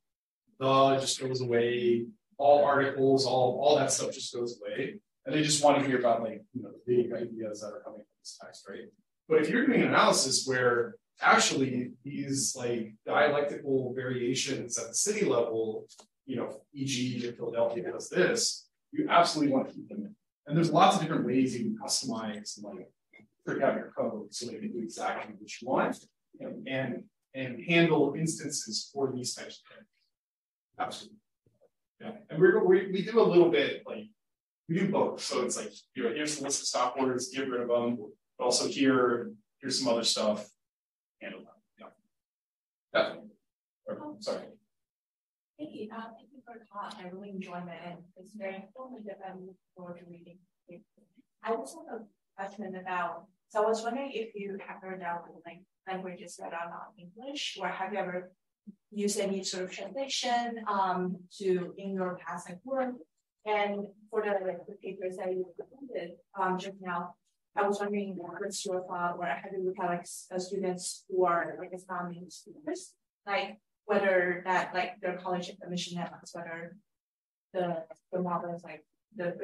the just goes away, all articles, all that stuff just goes away. And they just want to hear about like the big ideas that are coming from this text, right? But if you're doing an analysis where actually these like dialectical variations at the city level, e.g. Philadelphia does this, you absolutely want to keep them in. And there's lots of different ways you can customize and like trick out your code so that you do exactly what you want and handle instances for these types of things. Absolutely. Yeah. And we do a little bit like we do both. So it's like, here's the list of stop words, get rid of them. But also here's some other stuff. Handle that. Yeah. Sorry. Thank you. Thank you for the talk. I really enjoyed it, and it's very informative and look forward to reading. I also have a question about. So I was wondering if you have ever dealt with like languages that are not English, or have you ever used any sort of translation in your past work? And for the papers that you presented just now, I was wondering what's your thought, or have you looked at like students who are like Islamic speakers, like whether that like their college admission networks, whether the model is like the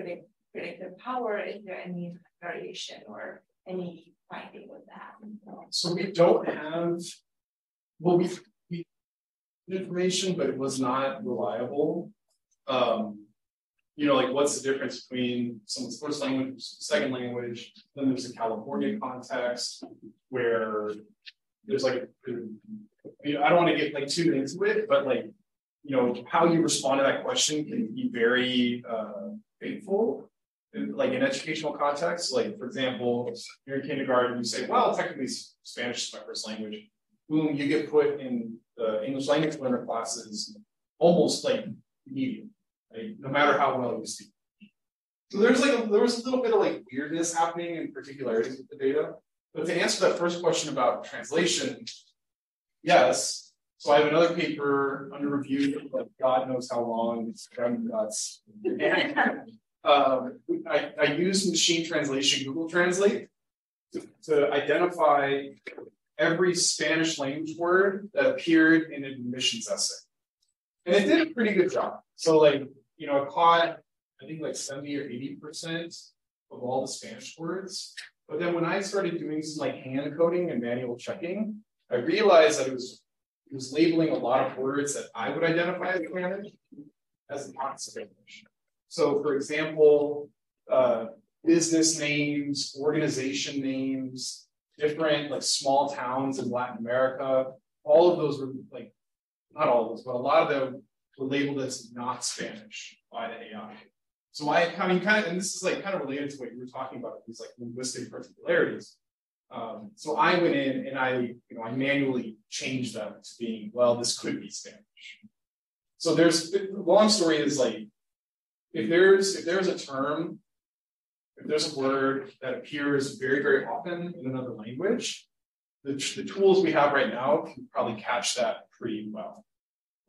predictive power, is there any variation or any finding with that? So we don't have, well, we information, but it was not reliable. Like what's the difference between someone's first language, second language, then there's a California context where there's like, I don't want to get like too into it, but like, how you respond to that question can be very fateful, like in educational context. Like, for example, you're in kindergarten, you say, well, technically Spanish is my first language. Boom, you get put in the English language learner classes almost like immediately. Right? No matter how well you speak. So there was a little bit of like weirdness happening and particularities with the data. But to answer that first question about translation, yes. So I have another paper under review, like God knows how long. It's driving me nuts. I use machine translation, Google Translate, to identify every Spanish language word that appeared in an admissions essay. And it did a pretty good job. So like, it caught, I think like 70 or 80% of all the Spanish words. But then when I started doing some like hand coding and manual checking, I realized that it was labeling a lot of words that I would identify as Spanish as not Spanish. So for example, business names, organization names, different like small towns in Latin America, all of those were like, not all of those, but a lot of them were labeled as not Spanish by the AI. So I mean, kind of, and this is like kind of related to what you were talking about, these like linguistic particularities. So I went in and I manually changed them to being, well, this could be Spanish. So the long story is like, if there's a term, if there's a word that appears very, very often in another language, the tools we have right now can probably catch that pretty well.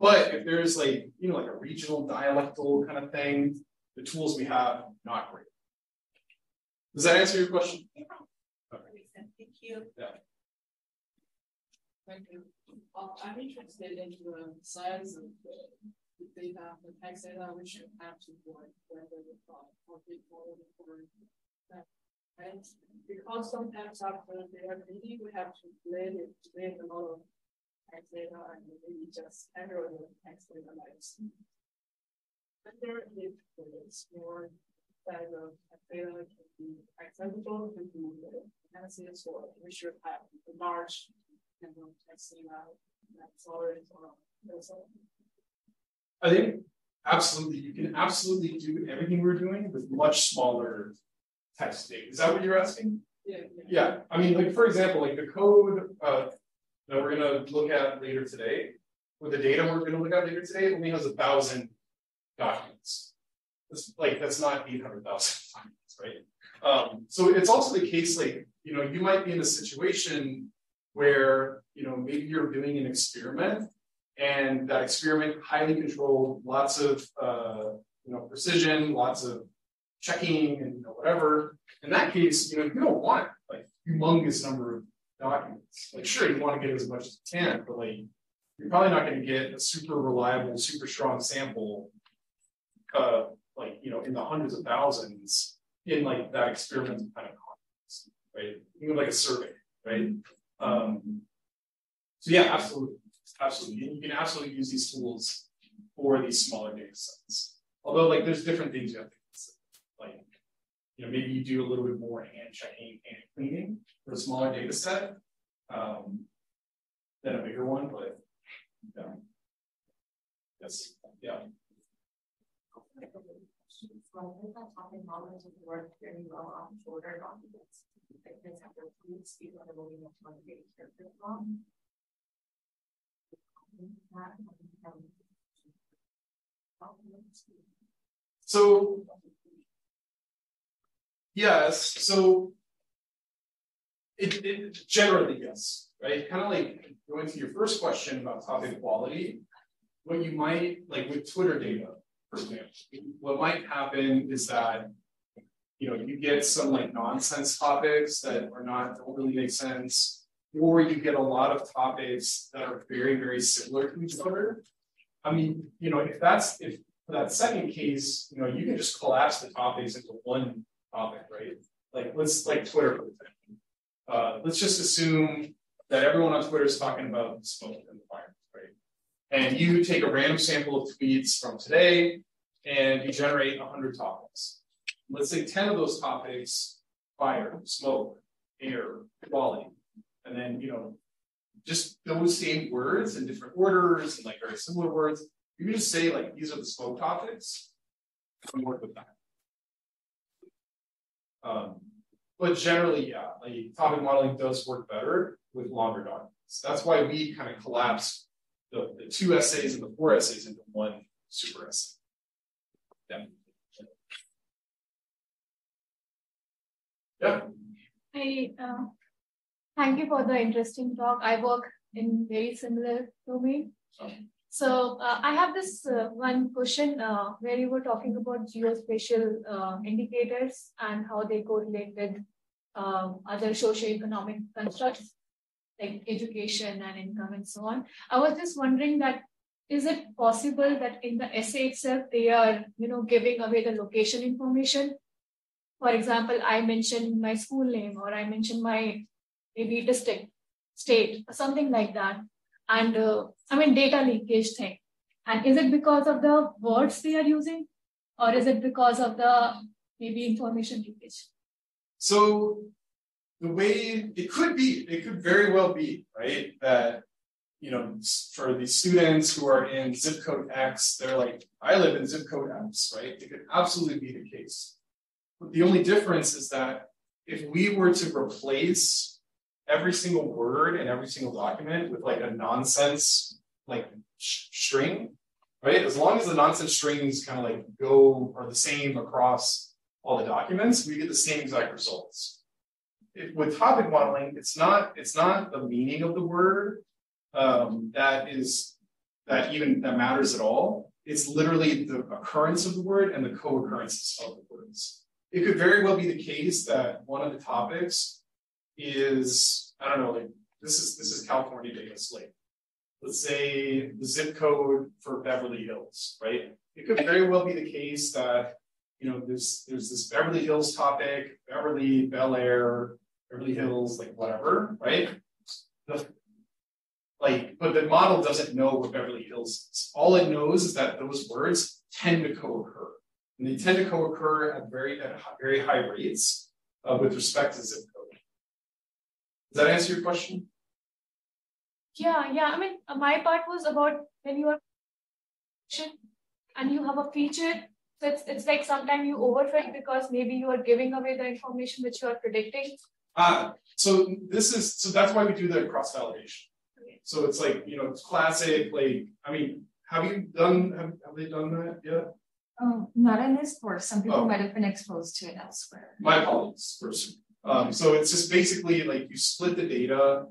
But if there's like, like a regional dialectal kind of thing, the tools we have, not great. Does that answer your question? Yeah. Okay. Thank you. Yeah. Thank you. I'm interested in the size of the data, the text data we should have to work, whether the or before that. And because sometimes after they are ready, we have to blend a lot of text data and maybe just handle the text data lives. Whether if it's more size of data can be acceptable to do the analysis, or we should have a large text data that's already I think absolutely, you can absolutely do everything we're doing with much smaller text data. Is that what you're asking? Yeah. I mean, like for example, like the code that we're going to look at later today, or the data we're going to look at later today, only has 1,000 documents. That's not 800,000 documents, right? So it's also the case, like, you might be in a situation where, maybe you're doing an experiment, and that experiment highly controlled, lots of, precision, lots of checking, and whatever. In that case, you don't want like humongous number of documents. Like, sure, you want to get as much as you can, but like, you're probably not going to get a super reliable, super strong sample, in the hundreds of thousands in like that experimental kind of context, right? Even like a survey, right? So yeah, absolutely. Absolutely. And you can absolutely use these tools for these smaller data sets. Although, like, there's different things you have to consider. Like, maybe you do a little bit more hand checking and cleaning for a smaller data set than a bigger one, but yeah. Yes. Yeah. Topic models work very well on shorter documents. Like, for example, speed on a moving of 28 characters long. So, yes. So, it generally, yes, right? Kind of like going to your first question about topic quality, what you might, like with Twitter data, for example, what might happen is that, you get some like nonsense topics that don't really make sense, or you get a lot of topics that are very, very similar to each other. I mean, if for that second case, you can just collapse the topics into one topic, right? Like Twitter, for example. Let's just assume that everyone on Twitter is talking about smoke and the fire, right? And you take a random sample of tweets from today and you generate 100 topics. Let's say 10 of those topics, fire, smoke, air, quality. And then, just those same words in different orders and like very similar words. You can just say like, these are the smoke topics and work with that. But generally, yeah, like topic modeling does work better with longer documents. That's why we kind of collapse the 2 essays and the 4 essays into one super essay. Yeah. Yeah. Thank you for the interesting talk. I work in very similar domain. So I have this one question where you were talking about geospatial indicators and how they correlate with other socioeconomic constructs like education and income and so on. I was just wondering that is it possible that in the essay itself they are giving away the location information? For example, I mentioned my school name or I mentioned my maybe district, state, something like that. And data leakage thing. And is it because of the words they are using, or is it because of the maybe information leakage? So the way it could very well be, right, that for the students who are in zip code X, they're like, I live in zip code X, right? It could absolutely be the case. But the only difference is that if we were to replace every single word in every single document with like a nonsense string, right? As long as the nonsense strings kind of like are the same across all the documents, we get the same exact results. With topic modeling, it's not the meaning of the word that matters at all. It's literally the occurrence of the word and the co-occurrences of the words. It could very well be the case that one of the topics is, I don't know, like this is California data slate. Let's say the zip code for Beverly Hills, right? It could very well be the case that there's this Beverly Hills topic, Beverly, Bel Air, Beverly Hills, like whatever, right? But the model doesn't know what Beverly Hills is. All it knows is that those words tend to co-occur, and they tend to co-occur at very high rates with respect to zip code. Does that answer your question? Yeah. My part was about when you are and you have a feature. So it's like sometimes you overfit because maybe you are giving away the information which you are predicting. So that's why we do the cross-validation. Okay. So it's like, it's classic, have they done that yet? Not in this course. Some people might have been exposed to it elsewhere. My apologies, first. So it's just basically like you split the data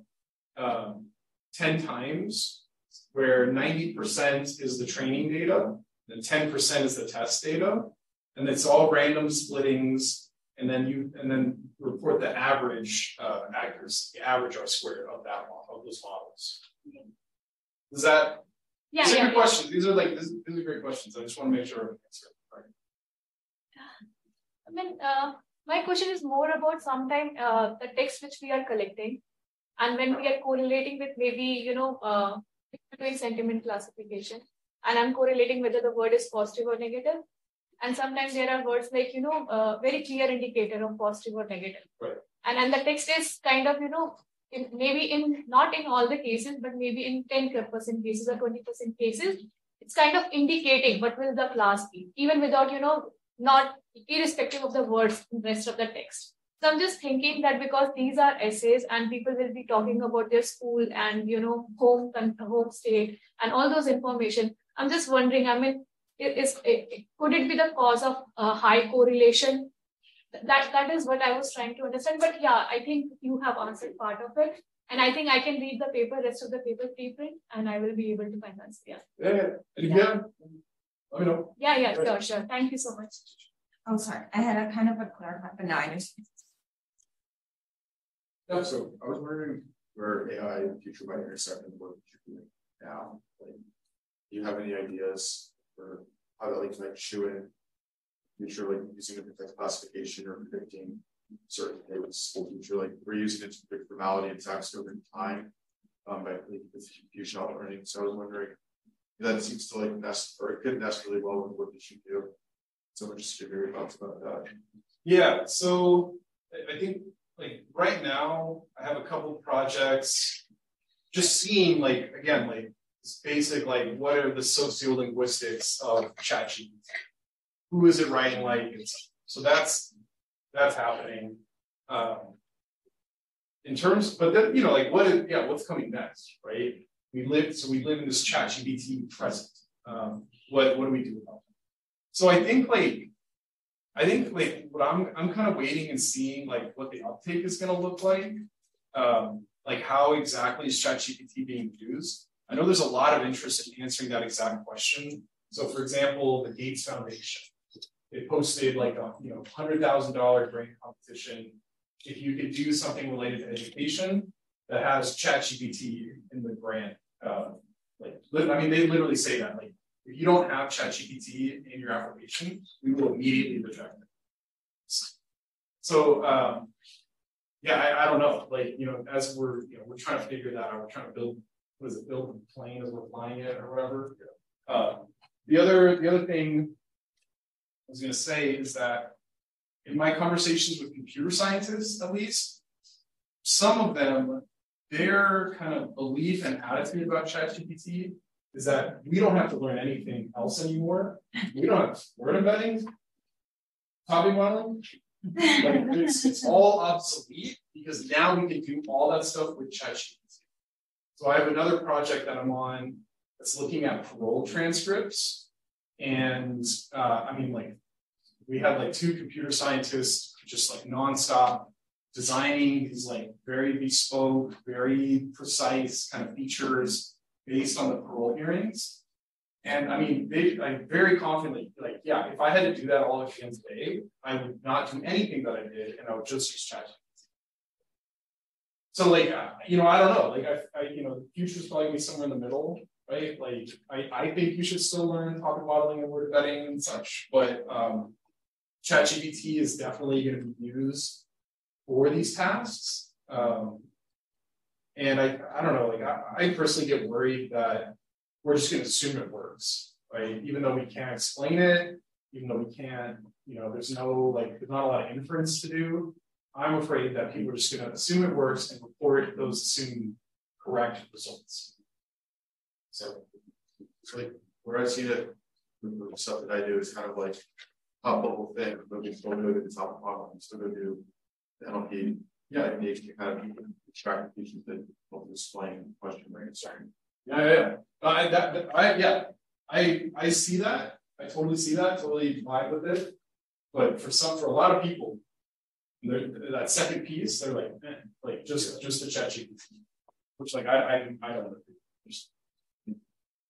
10 times, where 90% is the training data, and 10% is the test data, and it's all random splittings, and then report the average accuracy, the average R squared of those models. Is that? These are good questions. These are great questions. I just want to make sure I'm answering right. My question is more about sometimes the text which we are collecting, and when we are correlating with maybe doing sentiment classification, and I'm correlating whether the word is positive or negative, and sometimes there are words like very clear indicator of positive or negative, right? And the text is kind of not in all the cases, but maybe in 10% cases or 20% cases, it's kind of indicating what will the class be, even without not irrespective of the words in the rest of the text. So I'm just thinking that because these are essays and people will be talking about their school and home state and all those information, I'm just wondering, could it be the cause of high correlation? That is what I was trying to understand. But yeah, I think you have answered part of it. And I think I can read the rest of the paper preprint, and I will be able to find answer. Yeah. Yeah. Let me know. Yeah, sure. Thank you so much. Oh, sorry. I had a kind of a clarify, but now I understand. Yeah, so I was wondering where AI in the future might intersect in the work that you're doing now. Do you have any ideas for how that might show in the future, using different types of classification or predicting certain things in the future? We're using it to predict formality and text over time with computational learning. So I was wondering, that seems to nest, or it could nest really well with what that you do. So I'm just curious your thoughts about that. Yeah, so I think right now I have a couple of projects just seeing this basic what are the sociolinguistics of ChatGPT? Who is it writing so that's happening. In terms, but then what's coming next, right? We live in this ChatGPT present. What do we do about it? So I think I think like what I'm kind of waiting and seeing like what the uptake is going to look like how exactly is ChatGPT being used. I know there's a lot of interest in answering that exact question. So for example, the Gates Foundation, they posted like a $100,000 grant competition. If you could do something related to education that has ChatGPT in the grant, they literally say that like, if you don't have ChatGPT in your application, we will immediately reject it. So I don't know. Like, as we're trying to figure that out, we're trying to build a plane as we're flying it or whatever. The other thing I was going to say is that in my conversations with computer scientists, at least, some of them, their kind of belief and attitude about ChatGPT is that we don't have to learn anything else anymore. We don't have word embeddings, topic modeling. Like it's all obsolete because now we can do all that stuff with ChatGPT. So I have another project that I'm on that's looking at parole transcripts. And we had like 2 computer scientists just like nonstop designing these like very bespoke, very precise kind of features based on the parole hearings. And I mean, I very confidently, like, yeah, if I had to do that all again today, I would not do anything that I did and I would just use ChatGPT. So like, I don't know, like the future's probably gonna be somewhere in the middle, right? Like, I think you should still learn topic modeling and word embedding and such, but ChatGPT is definitely going to be used for these tasks. And I don't know, like I personally get worried that we're just going to assume it works, right? Even though we can't explain it, even though we can't, there's not a lot of inference to do. I'm afraid that people are just going to assume it works and report those assumed correct results. So like where I see it, the stuff that I do is kind of like top level thing, but we still do it at the top of the problem. We still go do the NLP, it needs to kind of extract the features that help explain the question we're answering. I see that. I totally see that. Totally vibe with it. But for a lot of people, that second piece, they're like just a ChatGPT, which like I don't know.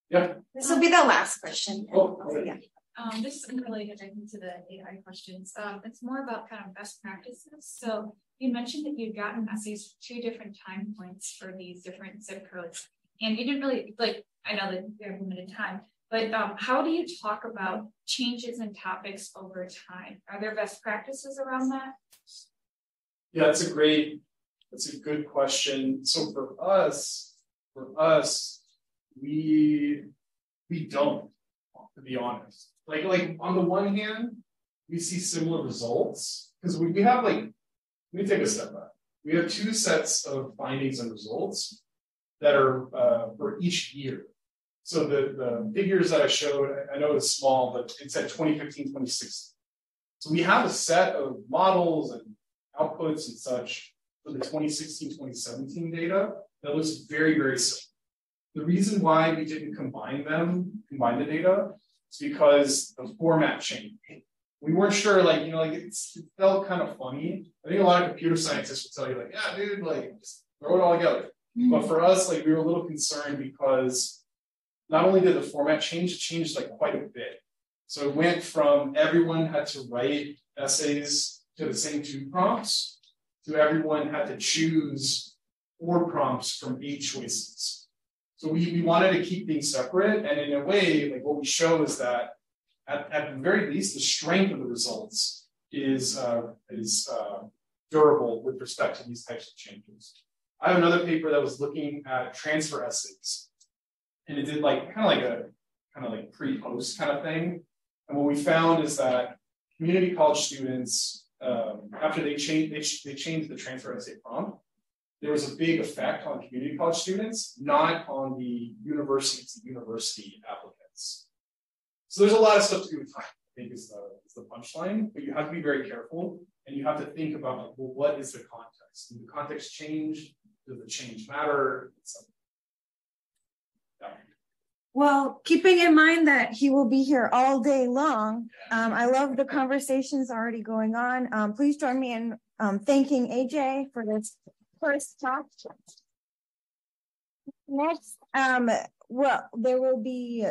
Yeah. This will be the last question. Yeah. This is unrelated, I think, to the AI questions. It's more about kind of best practices. So you mentioned that you'd gotten essays for 2 different time points for these different zip codes, and you didn't really I know that you have limited time, but how do you talk about changes in topics over time? Are there best practices around that? Yeah, that's a good question. So for us, we don't, to be honest. Like on the one hand, we see similar results because we have let me take a step back. We have 2 sets of findings and results that are for each year. So the figures that I showed, I know it's small, but it's at 2015, 2016. So we have a set of models and outputs and such for the 2016, 2017 data that looks very, very similar. The reason why we didn't combine the data, is because the format changed. We weren't sure, it felt kind of funny. I think a lot of computer scientists would tell you, yeah, dude, just throw it all together. Mm-hmm. But for us, we were a little concerned because not only did the format change, it changed quite a bit. So it went from everyone had to write essays to the same 2 prompts to everyone had to choose 4 prompts from 8 choices. So we wanted to keep things separate. And in a way, what we show is that at the very least, the strength of the results is durable with respect to these types of changes. I have another paper that was looking at transfer essays. And it did kind of pre-post kind of thing. And what we found is that community college students, after they changed the transfer essay prompt, there was a big effect on community college students, not on the university applicants. So there's a lot of stuff to do with time, I think is the punchline, but you have to be very careful and you have to think about, what is the context? Did the context change? Does the change matter? Well, keeping in mind that he will be here all day long, I love the conversations already going on. Please join me in thanking AJ for this first talk. Next, well, there will be